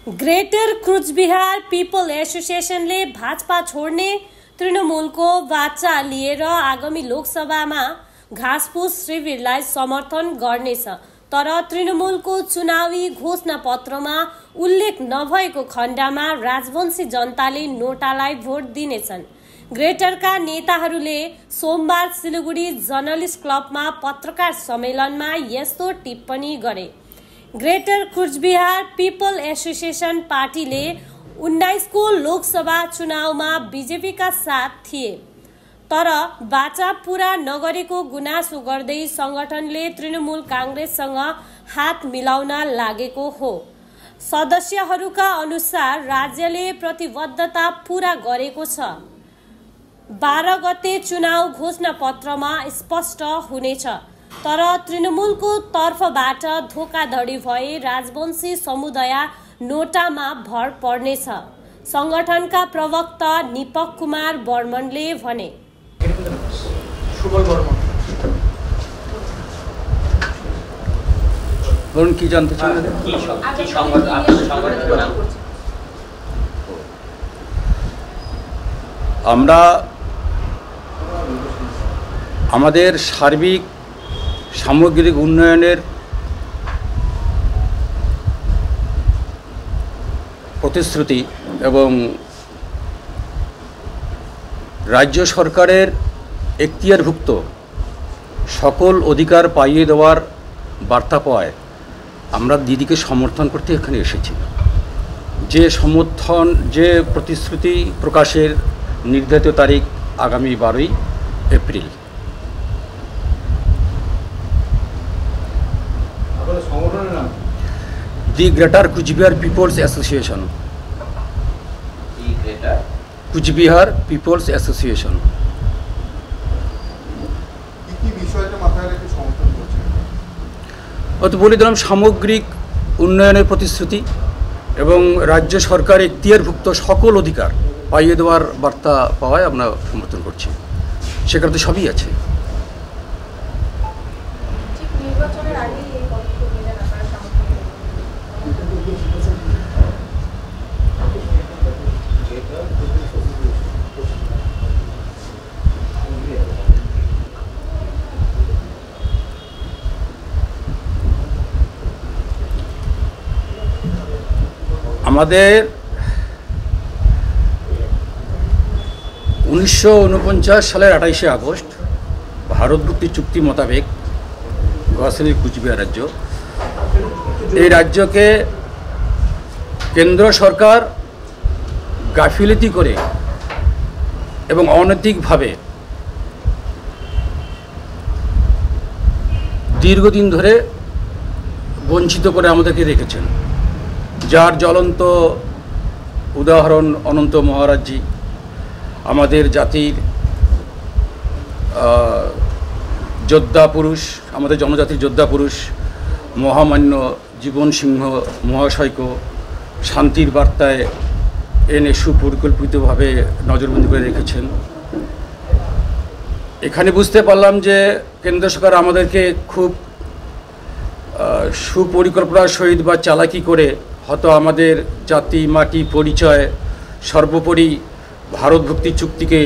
Greater Cooch Behar people एसोसिएसनले Bhajpa छोड्ने तृणमूलको वाचा लिएर आगामी लोकसभामा घाँसफुस शिविरलाई समर्थन गर्नेछ। तर तृणमूलको चुनावी घोषणा पत्रमा उल्लेख नभएको खण्डमा राजवंशी जनताले नोटालाई भोट दिनेछन्। ग्रेटरका नेताहरूले सोमबार सिलगढी जर्नलिस्ट क्लबमा पत्रकार सम्मेलनमा यस्तो टिप्पणी गरे। ग्रेटर कुचबिहार पीपल एसोसिएसन पार्टीले 19 को लोकसभा चुनावमा बीजेपीका साथ थिए, तर वाचा पूरा नगरेको गुनासो गर्दै संगठनले तृणमूल कांग्रेससँग हात मिलाउन लागेको हो। सदस्यहरूका अनुसार राज्यले प्रतिबद्धता पूरा गरेको छ। 12 गते चुनाव घोषणा पत्रमा स्पष्ट हुनेछ, तर तृणमूलको तर्फबाट धोखाधडी भए राजवंशी समुदाय नोटामा भर पर्नेछ। संगठनका प्रवक्ता निपक कुमार बर्मनले भने। কি জানতে চান? আমরা আমাদের সার্বিক সামগ্রিক উন্নয়নের প্রতিশ্রুতি এবং রাজ্য সরকারের এখতিয়ারভুক্ত সকল অধিকার পাইয়ে দেওয়ার বার্তা পাওয়ায় আমরা দিদিকে সমর্থন করতে এখানে এসেছি। যে প্রতিশ্রুতি প্রকাশের নির্ধারিত তারিখ আগামী 12 April. The Greater Kuchbihar People's Association. The Greater Kuchbihar People's Association. কি বিষয়টা মাথায় রেখে সমর্থন করছেন? অত বলে দিলাম সামগ্রিক উন্নয়নের প্রতিশ্রুতি এবং রাজ্য সরকার এখতিয়ারভুক্ত সকল অধিকার পাইয়ে দেওয়ার বার্তা পাওয়ায় আমরা সমর্থন করছি। সেখানে তো সবই আছে। আমাদের 1949 সালের 28শে আগস্ট ভারত মুক্তি চুক্তি মোতাবেক গসেনের কুচবিহার রাজ্য, এই রাজ্যকে কেন্দ্র সরকার গাফিলতি করে এবং অনৈতিকভাবে দীর্ঘদিন ধরে বঞ্চিত করে আমাদেরকে রেখেছেন, যার জ্বলন্ত উদাহরণ অনন্ত মহারাজজি, আমাদের জাতির যোদ্ধা পুরুষ, আমাদের জনজাতির যোদ্ধা পুরুষ মহামান্য জীবন সিংহ মহাশয়কে শান্তির বার্তায় এনে সুপরিকল্পিতভাবে নজরবন্দি করে রেখেছেন। এখানে বুঝতে পারলাম যে কেন্দ্র সরকার আমাদেরকে খুব সুপরিকল্পনার সহিত বা চালাকি করে হয়তো আমাদের জাতি মাটি পরিচয় সর্বোপরি ভারত মুক্তি চুক্তিকে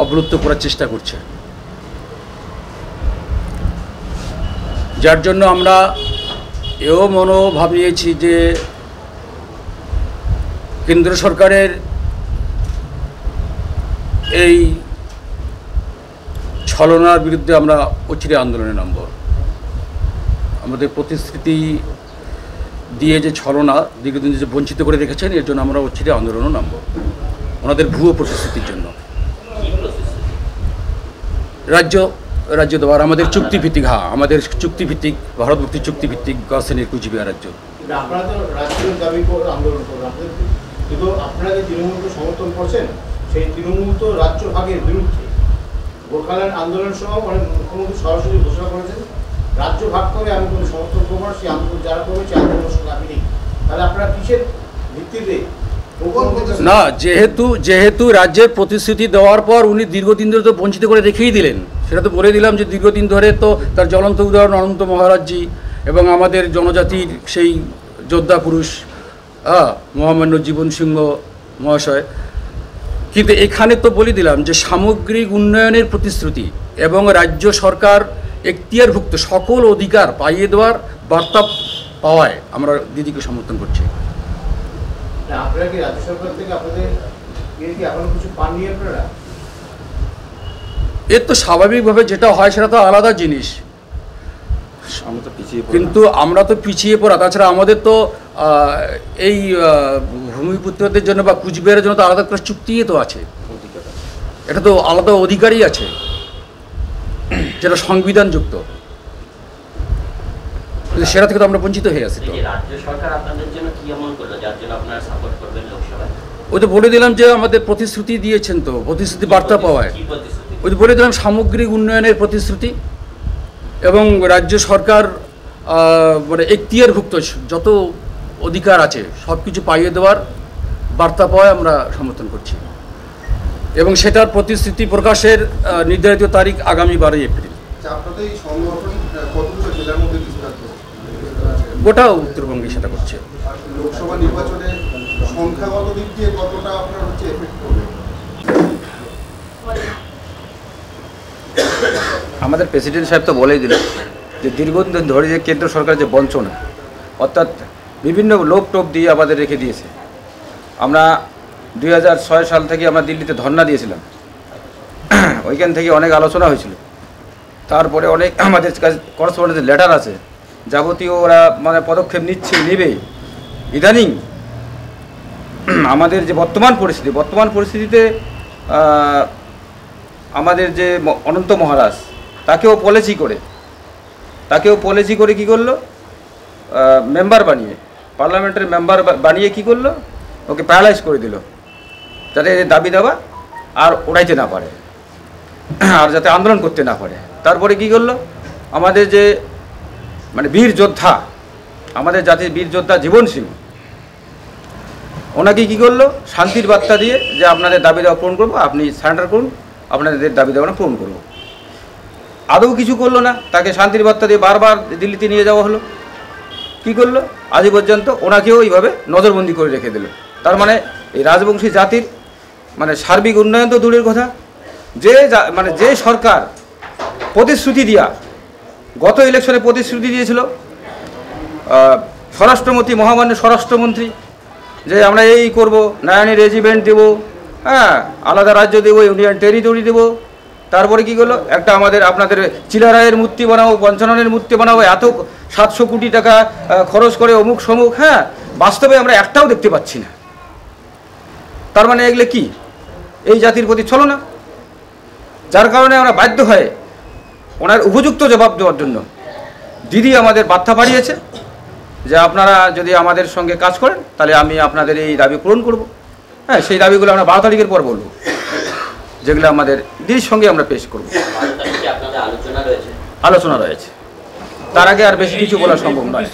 অবরুদ্ধ করার চেষ্টা করছে, যার জন্য আমরা এও মনোভাব নিয়েছি যে কেন্দ্র সরকারের এই ছলনার বিরুদ্ধে আমরা অচিরে আন্দোলনে নামব। আমাদের প্রতিশ্রুতি দিয়ে যে ছলনা দীর্ঘদিন যে বঞ্চিত করে রেখেছেন, এর জন্য আমরা অচিরে আন্দোলনও নামব, ওনাদের ভুয়ো প্রতিশ্রুতির জন্য। রাজ্য দেওয়ার আমাদের চুক্তিভিত্তিক, আমাদের চুক্তিভিত্তিক ভারত মুক্তি চুক্তিভিত্তিক গসেনের কুচবিহার রাজ্য। আপনারা তো রাজ্যের দাবি করে আন্দোলন করেন, কিন্তু আপনারা যে তৃণমূলকে সমর্থন করছেন, সেই তৃণমূল তো রাজ্য ভাগের বিরুদ্ধে। গোর্খাল্যান্ড আন্দোলন সহ অনেক মুখ্যমন্ত্রী সরাসরি ঘোষণা করেছেন রাজ্য ভাগ করে আমি কোনো সমর্থন করবো না, সেই আন্দোলন যারা করবে সেই আন্দোলনের সঙ্গে আমি নেই। তাহলে আপনারা কিসের ভিত্তিতে? না, যেহেতু রাজ্যের প্রতিশ্রুতি দেওয়ার পর উনি দীর্ঘদিন ধরে তো বঞ্চিত করে রেখেই দিলেন, সেটা তো বলে দিলাম যে দীর্ঘদিন ধরে তো তার জ্বলন্ত উদাহরণ অনন্ত মহারাজজি এবং আমাদের জনজাতির সেই যোদ্ধা পুরুষ মহামান্য জীবন সিংহ মহাশয়, কিন্তু এখানে তো বলে দিলাম যে সামগ্রিক উন্নয়নের প্রতিশ্রুতি এবং রাজ্য সরকার এখতিয়ারভুক্ত সকল অধিকার পাইয়ে দেওয়ার বার্তা পাওয়ায় আমরা দিদিকে সমর্থন করছি। আপনারা কি রাজ্য সরকার থেকে আপনাদের এখনো কিছু পাননি আপনারা? এর তো স্বাভাবিকভাবে যেটা হয় সেটা তো আলাদা জিনিস, কিন্তু আমরা তো পিছিয়ে পড়া। তাছাড়া আমাদের তো এই ভূমিপুত্রদের জন্য বা কুচবিহারের জন্য তো আলাদা করে চুক্তি তো আছে, এটা তো আলাদা অধিকারই আছে যেটা সংবিধানযুক্ত, সেটা থেকে তো আমরা বঞ্চিত হয়ে আছি। তো রাজ্য সরকার আপনাদের জন্য কি এমন করলো যার জন্য আপনারা সাপোর্ট করবেন লোকসভায়? ওই তো বলে দিলাম যে আমাদের প্রতিশ্রুতি দিয়েছেন, তো প্রতিশ্রুতি বার্তা পাওয়ায় ওই তো বলে দিলাম সামগ্রিক উন্নয়নের প্রতিশ্রুতি এবং রাজ্য সরকার মানে এখতিয়ারভুক্ত যত অধিকার আছে সব কিছু পাইয়ে দেওয়ার বার্তা পাওয়ায় আমরা সমর্থন করছি এবং সেটার প্রতিশ্রুতি প্রকাশের নির্ধারিত তারিখ আগামী 12 এপ্রিল। গোটা উত্তরবঙ্গে সেটা করছে। লোকসভা নির্বাচনে সংখ্যাগত দিক দিয়ে কতটা আপনার হচ্ছে এফেক্ট করবে? আমাদের প্রেসিডেন্ট সাহেব তো বলেই দিল যে দীর্ঘদিন ধরে যে কেন্দ্র সরকার যে বঞ্চনা, অর্থাৎ বিভিন্ন লোক টোপ দিয়ে আমাদের রেখে দিয়েছে। আমরা 2006 সাল থেকে আমরা দিল্লিতে ধর্ণা দিয়েছিলাম, ওইখান থেকে অনেক আলোচনা হয়েছিল। তারপরে অনেক আমাদের কাছে করসপন্ডেন্সের লেটার আছে, যাবতীয় ওরা মানে পদক্ষেপ নেবে। ইদানিং আমাদের যে বর্তমান পরিস্থিতিতে আমাদের যে অনন্ত মহারাজ তাকেও পলিসি করে কী করলো, মেম্বার বানিয়ে পার্লামেন্টের মেম্বার বানিয়ে কী করলো, ওকে প্যারালাইজ করে দিল যাতে দাবি দাবা আর ওড়াইতে না পারে আর যাতে আন্দোলন করতে না পারে। তারপরে কী করলো, আমাদের যে মানে বীর যোদ্ধা, আমাদের জাতির বীর যোদ্ধা জীবন সিং, ওনাকে কী করলো, শান্তির বার্তা দিয়ে যে আপনাদের দাবি দাবা পূরণ করবো, আপনি সারেন্ডার করুন, আপনাদের দাবি দাবা পূরণ করবো। আদৌ কিছু করলো না, তাকে শান্তির বার্তা দিয়ে বারবার দিল্লিতে নিয়ে যাওয়া হলো। কী করলো, আজ পর্যন্ত ওনাকেও এইভাবে নজরবন্দি করে রেখে দিল। তার মানে এই রাজবংশী জাতির মানে সার্বিক উন্নয়ন তো দূরের কথা, যে সরকার প্রতিশ্রুতি দিয়া গত ইলেকশনে প্রতিশ্রুতি দিয়েছিল স্বরাষ্ট্রমন্ত্রী, মহামান্য স্বরাষ্ট্রমন্ত্রী, যে আমরা এই করব, নয়ানী রেজিমেন্ট দেবো, হ্যাঁ আলাদা রাজ্য দেবো, ইউনিয়ন টেরিটরি দেবো। তারপরে কী করলো, একটা আপনাদের চিলারায়ের মূর্তি বানাবো, পঞ্চাননের মূর্তি বানাবো, এত 700 কোটি টাকা খরচ করে অমুক সমুক, হ্যাঁ বাস্তবে আমরা একটাও দেখতে পাচ্ছি না। তার মানে এগুলো কি এই জাতির প্রতি ছলনা, যার কারণে আমরা বাধ্য হয়ে ওনার উপযুক্ত জবাব দেওয়ার জন্য দিদি আমাদের বার্তা পাঠিয়েছে যে আপনারা যদি আমাদের সঙ্গে কাজ করেন তাহলে আমি আপনাদের এই দাবি পূরণ করব। হ্যাঁ, সেই দাবিগুলো আমরা 12 তারিখের পর বলবো, যেগুলো আমাদের দিদির সঙ্গে আমরা পেশ করব। আলোচনা রয়েছে, তার আগে আর বেশি কিছু বলা সম্ভব নয়।